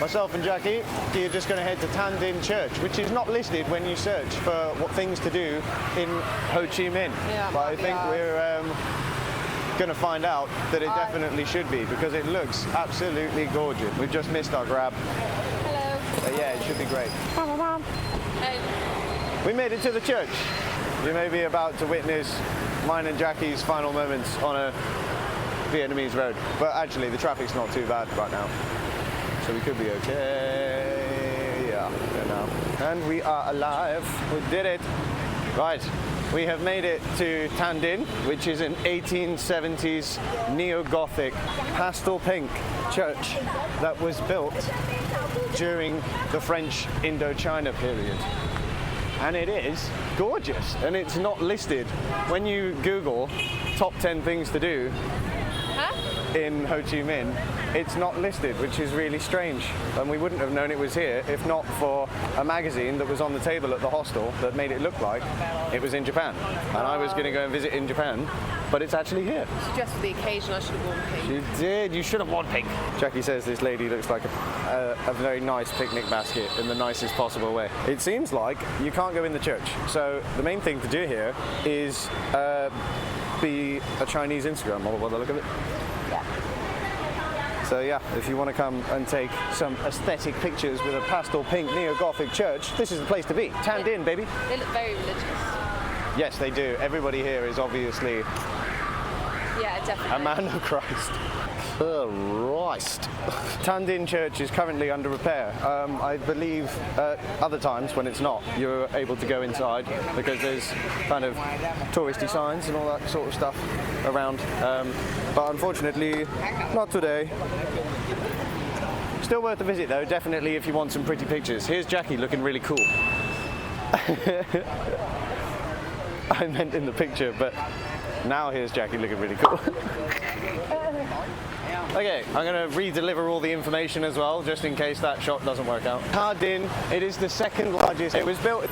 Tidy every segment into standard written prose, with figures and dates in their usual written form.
Myself and Jacqui are just going to head to Tan Dinh Church, which is not listed when you search for what things to do in Ho Chi Minh. Yeah, but I think we're going to find out that it definitely should be, because it looks absolutely gorgeous. We've just missed our grab. Hello. But yeah, it should be great. Hey. We made it to the church. You may be about to witness mine and Jacqui's final moments on a Vietnamese road. But actually, the traffic's not too bad right now. So we could be okay. Yeah, good now. And we are alive. We did it. Right. We have made it to Tan Dinh, which is an 1870s neo-Gothic pastel pink church that was built during the French Indochina period. And it is gorgeous, and it's not listed. When you Google top 10 things to do in Ho Chi Minh, it's not listed, which is really strange. And we wouldn't have known it was here if not for a magazine that was on the table at the hostel that made it look like it was in Japan. And I was going to go and visit in Japan, but it's actually here. Just for the occasion, I should have worn pink. You did. You should have worn pink. Jacqui says this lady looks like a very nice picnic basket in the nicest possible way. It seems like you can't go in the church. So the main thing to do here is be a Chinese Instagram model by the look of it. So yeah, if you want to come and take some aesthetic pictures with a pastel pink neo-Gothic church, this is the place to be. Tan Dinh, baby. They look very religious. Yes, they do. Everybody here is obviously definitely a man of Christ. Christ. Tan Dinh Church is currently under repair. I believe other times when it's not, you're able to go inside because there's kind of touristy signs and all that sort of stuff around. But unfortunately, not today. Still worth a visit though, definitely if you want some pretty pictures. Here's Jacqui looking really cool. I meant in the picture, but now here's Jacqui looking really cool. Okay, I'm going to re-deliver all the information as well, just in case that shot doesn't work out. Tan Dinh, it is the second largest. It was built...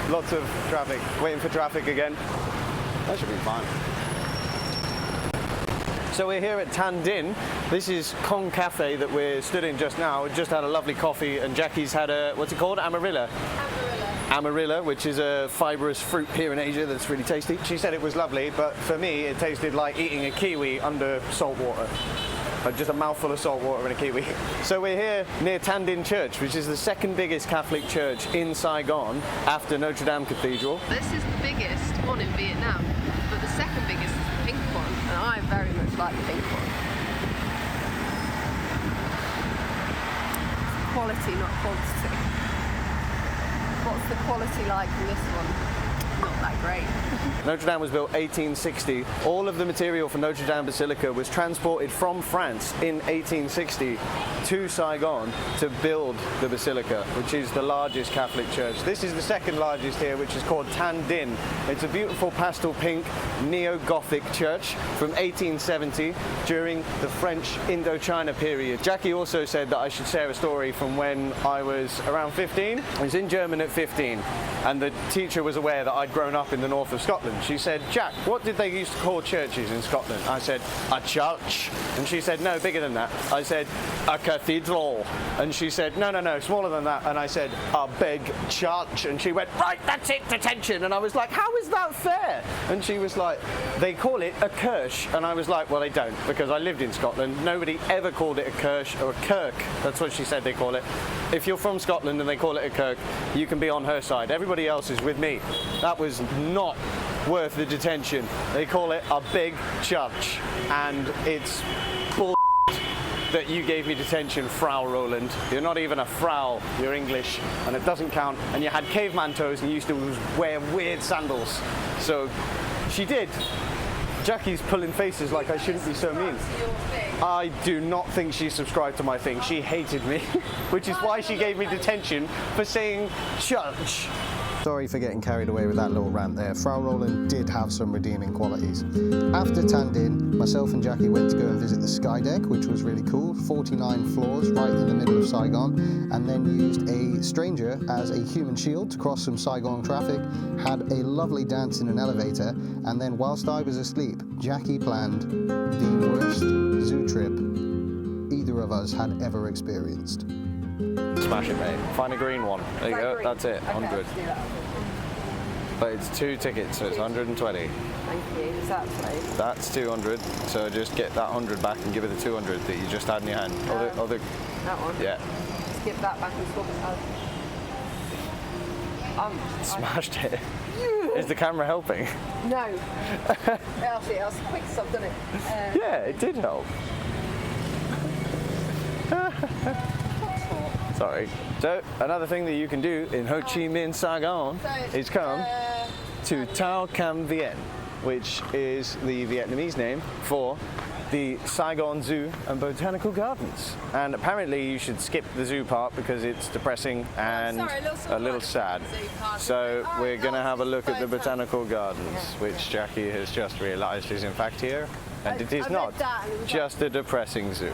Lots of traffic. Waiting for traffic again. That should be fine. So we're here at Tan Dinh. This is Kong Cafe that we're stood in just now. We just had a lovely coffee, and Jacqui's had a, what's it called? Amarilla? Amarilla, which is a fibrous fruit here in Asia that's really tasty. She said it was lovely, but for me it tasted like eating a kiwi under salt water. Just a mouthful of salt water and a kiwi. So we're here near Tan Dinh Church, which is the second biggest Catholic church in Saigon after Notre Dame Cathedral. This is the biggest one in Vietnam, but the second biggest is the pink one, and I very much like the pink one. Quality, not quantity. What's the quality like in this one? Not that great. Notre Dame was built 1860. All of the material for Notre Dame Basilica was transported from France in 1860 to Saigon to build the Basilica, which is the largest Catholic church. This is the second largest here, which is called Tan Dinh. It's a beautiful pastel pink neo-Gothic church from 1870 during the French Indochina period. Jacqui also said that I should share a story from when I was around 15. I was in German at 15, and the teacher was aware that I'd grown up in the north of Scotland. She said, Jack, what did they used to call churches in Scotland? I said, a church. And she said, no, bigger than that. I said, a cathedral. And she said, no, smaller than that. And I said, a big church. And she went, right, that's it, detention. And I was like, how is that fair? And she was like, they call it a kirch. And I was like, well, they don't, because I lived in Scotland. Nobody ever called it a kirch or a kirk. That's what she said they call it. If you're from Scotland and they call it a kirk, you can be on her side. Everybody else is with me. That was not worth the detention. They call it a big church, and it's bull that you gave me detention, Frau Roland. You're not even a Frau, you're English, and it doesn't count. And you had caveman toes and you used to wear weird sandals. So she did. Jacqui's pulling faces like I shouldn't be so mean. I do not think she subscribed to my thing. She hated me, which is why she gave me detention for saying church. Sorry for getting carried away with that little rant there. Frau Roland did have some redeeming qualities. After Tan Dinh, myself and Jacqui went to go and visit the Sky Deck, which was really cool. 49 floors right in the middle of Saigon, and then used a stranger as a human shield to cross some Saigon traffic, had a lovely dance in an elevator, and then whilst I was asleep, Jacqui planned the worst zoo trip either of us had ever experienced. Smash it, mate. Find a green one. There you go. Green? That's it. Okay, 100. let's do that. But it's 2 tickets, so it's 120. Thank you. Exactly. That's 200. So just get that 100 back and give it the 200 that you just had in your hand. Other. That one. Yeah. Just give that back and swap it out. Smashed it. Is the camera helping? No. Actually, I was quick stuff, didn't it? Yeah, it did help. Sorry. So another thing that you can do in Ho Chi Minh, Saigon, is come to Tao Cam Vien, which is the Vietnamese name for the Saigon Zoo and Botanical Gardens. And apparently you should skip the zoo part because it's depressing and a little sad. So we're going to have a look at the Botanical Gardens, which Jacqui has just realised is in fact here. And it is not just a depressing zoo.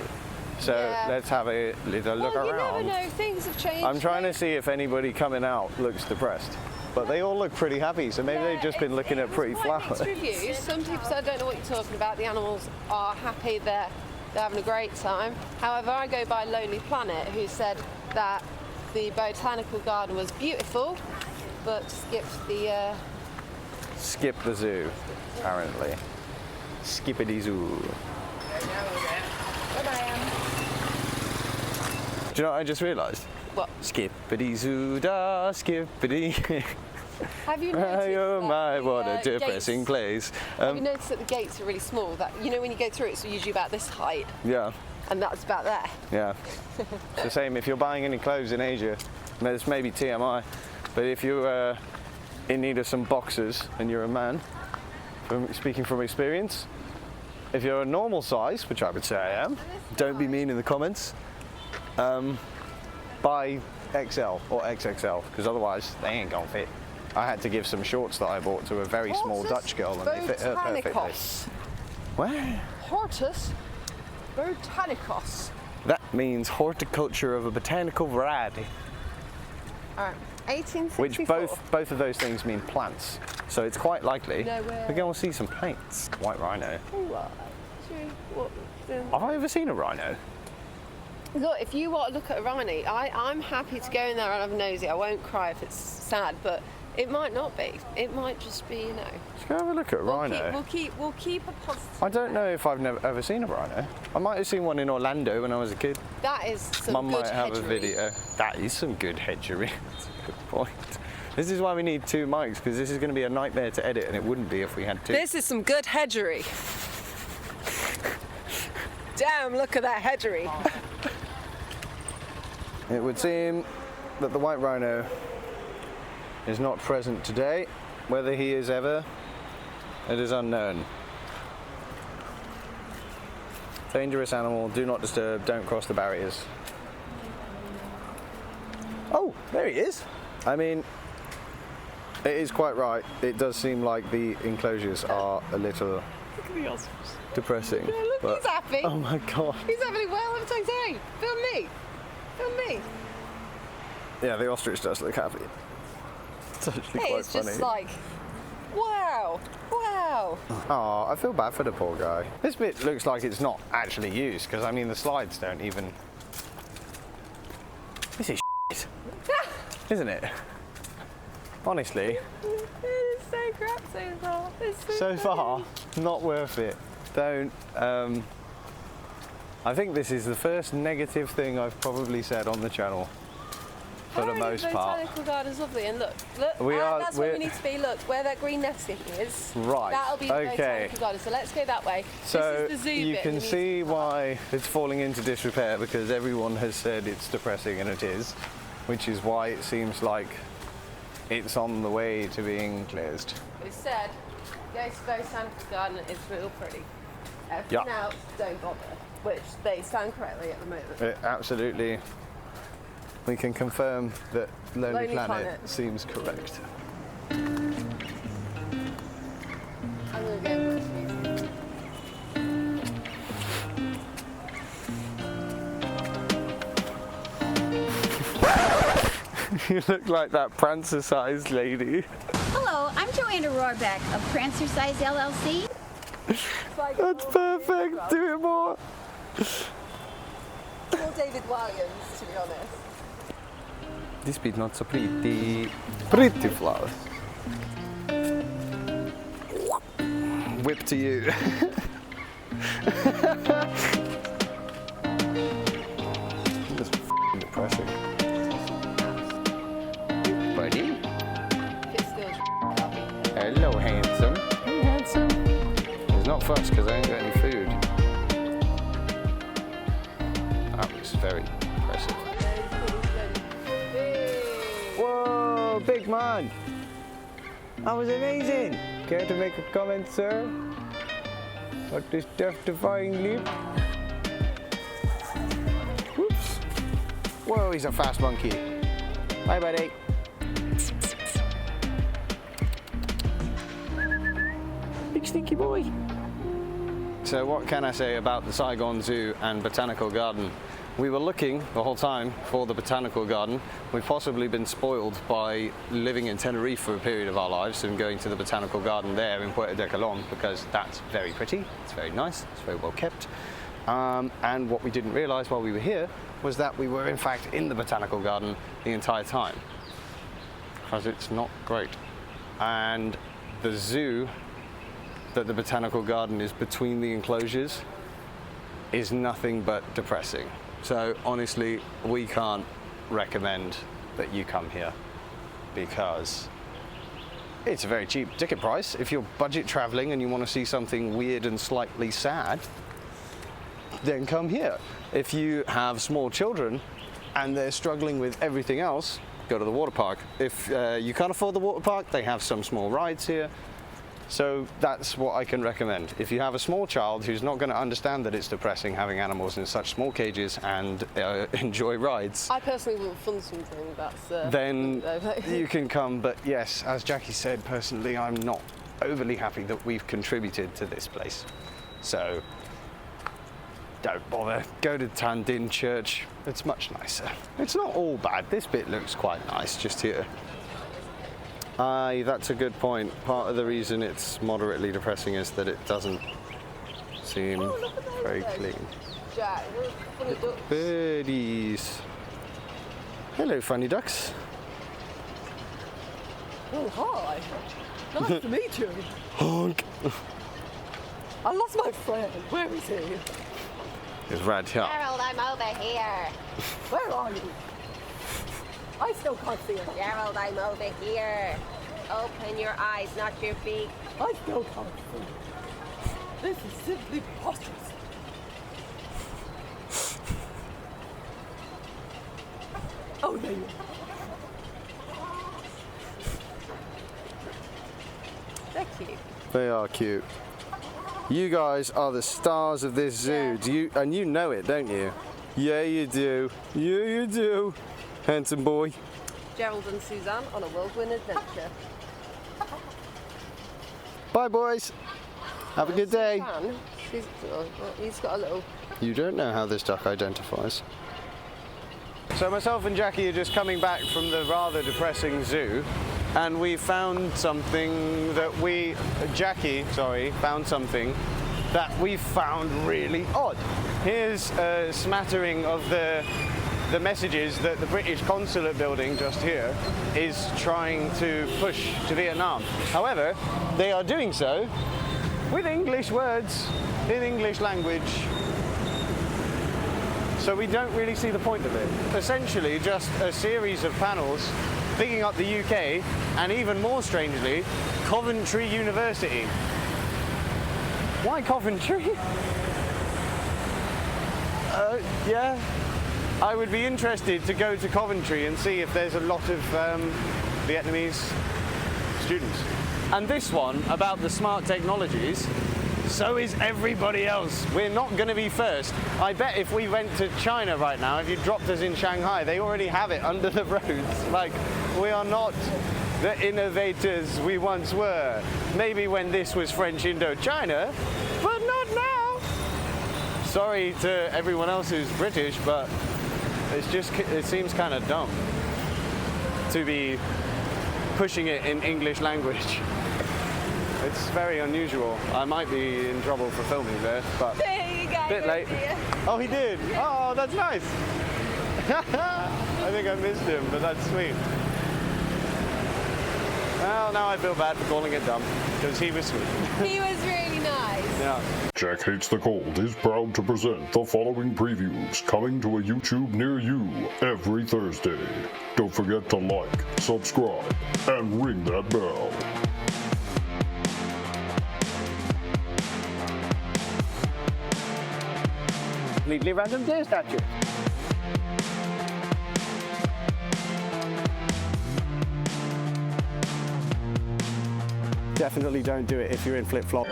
So let's have a little look around. You never know, things have changed. I'm trying to see if anybody coming out looks depressed. But they all look pretty happy, so maybe they've just been looking at pretty flowers. Reviews. Some people say, I don't know what you're talking about. The animals are happy, they're having a great time. However, I go by Lonely Planet, who said that the botanical garden was beautiful, but skipped the... Skip the zoo, apparently. Skippity zoo. Do you know what I just realised? What? Skippity zoo da, skippity. Have you noticed Oh my, that what a depressing place. Have you noticed that the gates are really small? That you know when you go through it's usually about this height, Yeah, and that's about there. yeah. It's the same if you're buying any clothes in Asia. This may be TMI, but if you're in need of some boxers and you're a man, speaking from experience, if you're a normal size, which I would say I am, don't be mean in the comments, buy XL or XXL, because otherwise they ain't gonna fit. I had to give some shorts that I bought to a very small Dutch girl and they fit her perfectly. Where? Hortus botanicus. That means horticulture of a botanical variety. Alright, 1864. Which both of those things mean plants. So it's quite likely we're going to see some plants. White rhino. Have I ever seen a rhino? Look, if you want to look at a rhino, I'm happy to go in there and have a nosy. I won't cry if it's sad, but it might not be. It might just be, you know. Let's go have a look at a rhino. We'll keep a positive. I don't know if I've ever seen a rhino. I might have seen one in Orlando when I was a kid. That is some Mum good might have hedgery. a video. That is some good hedgery. That's a good point. This is why we need 2 mics, because this is going to be a nightmare to edit, and it wouldn't be if we had 2. This is some good hedgery. Damn, look at that hedgery. It would seem that the white rhino is not present today. Whether he is ever, it is unknown. Dangerous animal, do not disturb, don't cross the barriers. Oh, there he is. I mean, it is quite right. It does seem like the enclosures are a little depressing. Yeah, look, but, he's happy. Oh my God. He's having a well of time. Hey, film me. Film me. Yeah, the ostrich does look happy. It's actually Hey, quite it's funny. just like, wow, wow. Oh, I feel bad for the poor guy. This bit looks like it's not actually used, because I mean the slides don't even... This is shit, isn't it? Honestly. It is so crap so far. It's So far, not worth it. Don't... I think this is the first negative thing I've probably said on the channel. For the most part. Botanical garden's lovely, and look, that's where we need to be. Look, where that green netting is. Right. That'll be the botanical garden. So let's go that way. So this is the zoo you bit can see why it's falling into disrepair, because everyone has said it's depressing, and it is, which is why it seems like it's on the way to being closed. It said, go to botanical garden. It's real pretty. Everything else, don't bother. Which they stand correctly at the moment. Absolutely. We can confirm that Lonely Planet seems correct. I'm going to go with You look like that Prancer-sized lady. Hello, I'm Joanna Rohrbeck of Prancer Size LLC. That's perfect. Do it more. David Williams, to be honest. This bit not so pretty. Pretty flowers. Whip to you. That's f***ing depressing. Buddy. Hello, handsome. Hey, handsome. It's not fuss because I ain't got any food. That was very impressive. Whoa, big man. That was amazing. Care to make a comment, sir? What this death-defying leap? Whoops. Whoa, he's a fast monkey. Bye, buddy. Big stinky boy. So what can I say about the Saigon Zoo and Botanical Garden? We were looking the whole time for the Botanical Garden. We've possibly been spoiled by living in Tenerife for a period of our lives and going to the Botanical Garden there in Puerto de Colón because that's very pretty, it's very nice, it's very well kept. And what we didn't realise while we were here was that we were in fact in the Botanical Garden the entire time because it's not great. And the zoo that the Botanical Garden is between the enclosures is nothing but depressing. So honestly, we can't recommend that you come here because it's a very cheap ticket price. If you're budget traveling and you want to see something weird and slightly sad, then come here. If you have small children and they're struggling with everything else, go to the water park. If you can't afford the water park, they have some small rides here. So that's what I can recommend. If you have a small child who's not going to understand that it's depressing having animals in such small cages and enjoy rides, I personally wouldn't fund something that's... then you can come. But yes, as Jacqui said, personally, I'm not overly happy that we've contributed to this place. So don't bother. Go to Tan Dinh church. It's much nicer. It's not all bad. This bit looks quite nice just here. Aye, that's a good point. Part of the reason it's moderately depressing is that it doesn't seem very clean. Jack, funny ducks. Birdies. Hello, funny ducks. Oh, hi. Nice to meet you. Honk. I lost my friend. Where is he? It's right here. Gerald, I'm over here. Where are you? I still can't see him. Gerald, I'm over here. Open your eyes, not your beak. I still can't see. This is simply preposterous. Oh, there you are. They're cute. They are cute. You guys are the stars of this zoo. Yeah. And you know it, don't you? Yeah, you do. Yeah, you do. Handsome boy. Gerald and Suzanne on a whirlwind adventure. Bye, boys. Have a good day. He's got a little... You don't know how this duck identifies. So myself and Jacqui are just coming back from the rather depressing zoo, and we found something that Jacqui found something that we found really odd. Here's a smattering of the messages that the British consulate building just here is trying to push to Vietnam. However, they are doing so with English words in English language. So we don't really see the point of it. Essentially just a series of panels picking up the UK and even more strangely, Coventry University. Why Coventry? Yeah. I would be interested to go to Coventry and see if there's a lot of Vietnamese students. And this one about the smart technologies, so is everybody else. We're not going to be first. I bet if we went to China right now, if you dropped us in Shanghai, they already have it under the roads. Like, we are not the innovators we once were. Maybe when this was French Indochina, but not now. Sorry to everyone else who's British, but it seems kind of dumb to be pushing it in English language. It's very unusual. I might be in trouble for filming there, but... There you go. Bit late. Oh, he did? Oh, that's nice. I think I missed him, but that's sweet. Well, now I feel bad for calling it dumb, because he was sweet. He was really nice. Yeah. Jack Hates the Cold is proud to present the following previews coming to a YouTube near you every Thursday. Don't forget to like, subscribe, and ring that bell. Completely random deer statue. Definitely don't do it if you're in flip-flop.